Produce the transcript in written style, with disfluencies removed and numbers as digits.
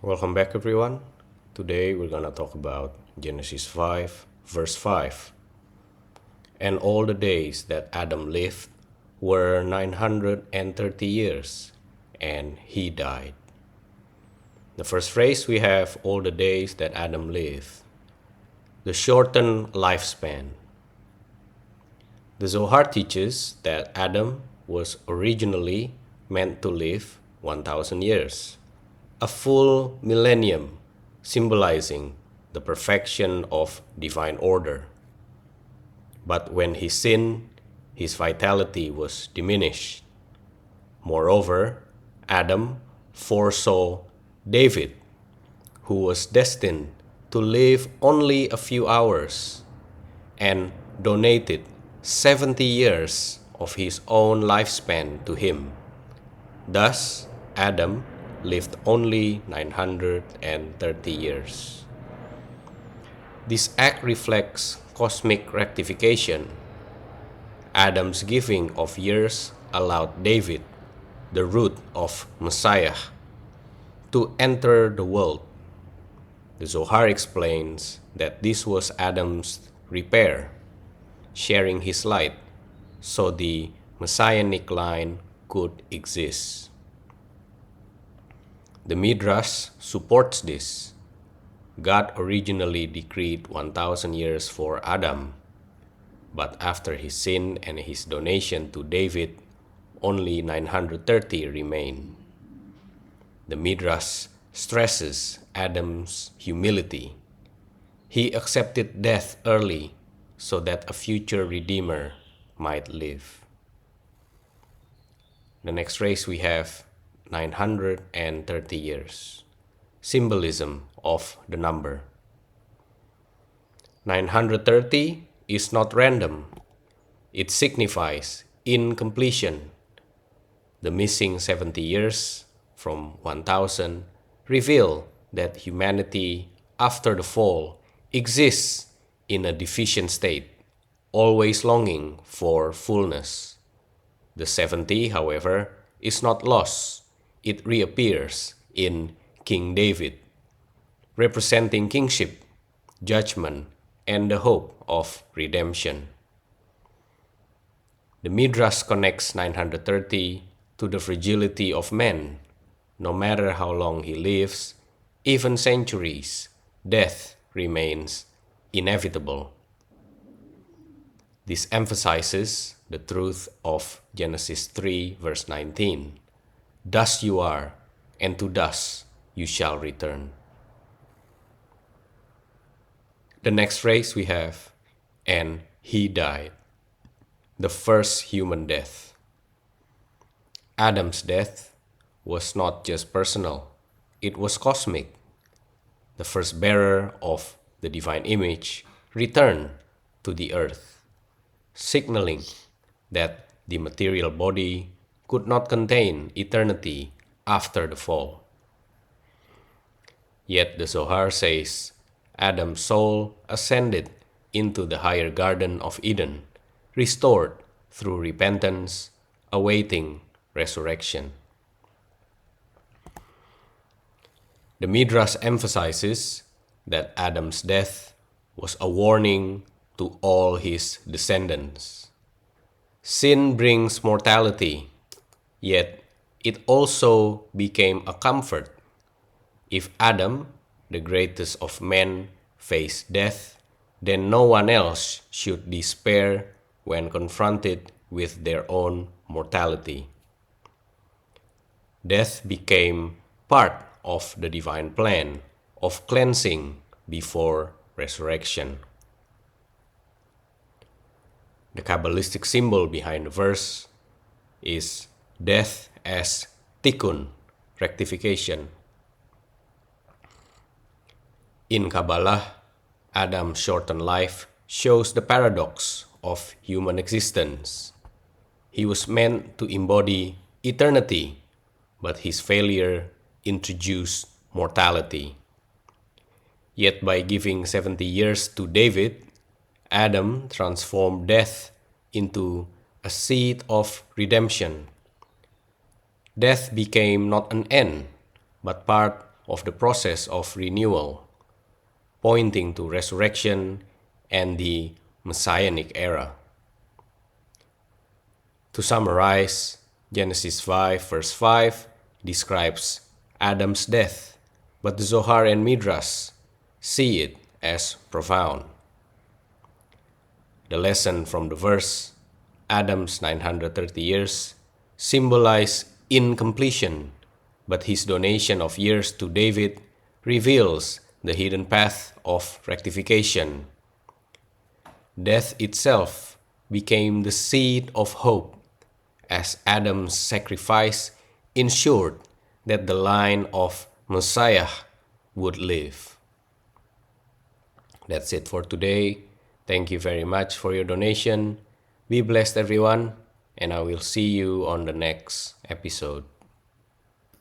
Welcome back, everyone. Today we're gonna talk about Genesis 5, verse 5. And all the days that Adam lived were 930 years, and he died. The first phrase we have all the days that Adam lived, the shortened lifespan. The Zohar teaches that Adam was originally meant to live 1,000 years, a full millennium, symbolizing the perfection of divine order. But when he sinned, his vitality was diminished. Moreover, Adam foresaw David, who was destined to live only a few hours, and donated 70 years of his own lifespan to him. Thus, Adam lived only 930 years. This act reflects cosmic rectification. Adam's giving of years allowed David, the root of Messiah, to enter the world. The Zohar explains that this was Adam's repair, sharing his light, so the messianic line could exist. The Midrash supports this. God originally decreed 1,000 years for Adam, but after his sin and his donation to David, only 930 remain. The Midrash stresses Adam's humility. He accepted death early so that a future Redeemer might live. The next phrase we have 930 years, symbolism of the number. 930 is not random. It signifies incompletion. The missing 70 years from 1000 reveal that humanity after the fall exists in a deficient state, always longing for fullness. The 70, however, is not lost. It reappears in King David, representing kingship, judgment, and the hope of redemption. The Midrash connects 930 to the fragility of man. No matter how long he lives, even centuries, death remains inevitable. This emphasizes the truth of Genesis 3, verse 19. Dust you are, and to dust you shall return. The next phrase we have, and he died, the first human death. Adam's death was not just personal, it was cosmic. The first bearer of the divine image returned to the earth, signaling that the material body could not contain eternity after the fall. Yet the Zohar says Adam's soul ascended into the higher Garden of Eden, restored through repentance, awaiting resurrection. The Midrash emphasizes that Adam's death was a warning to all his descendants. Sin brings mortality, yet it also became a comfort. If Adam, the greatest of men, faced death, then no one else should despair when confronted with their own mortality. Death became part of the divine plan of cleansing before resurrection. The Kabbalistic symbol behind the verse is death as tikkun, rectification. In Kabbalah, Adam's shortened life shows the paradox of human existence. He was meant to embody eternity, but his failure introduced mortality. Yet by giving 70 years to David, Adam transformed death into a seed of redemption. Death became not an end, but part of the process of renewal, pointing to resurrection and the Messianic era. To summarize, Genesis 5 verse 5 describes Adam's death, but the Zohar and Midrash see it as profound. The lesson from the verse, Adam's 930 years, symbolize incompletion, but his donation of years to David reveals the hidden path of rectification. Death itself became the seed of hope, as Adam's sacrifice ensured that the line of Messiah would live. That's it for today. Thank you very much for your donation. Be blessed, everyone, and I will see you on the next episode.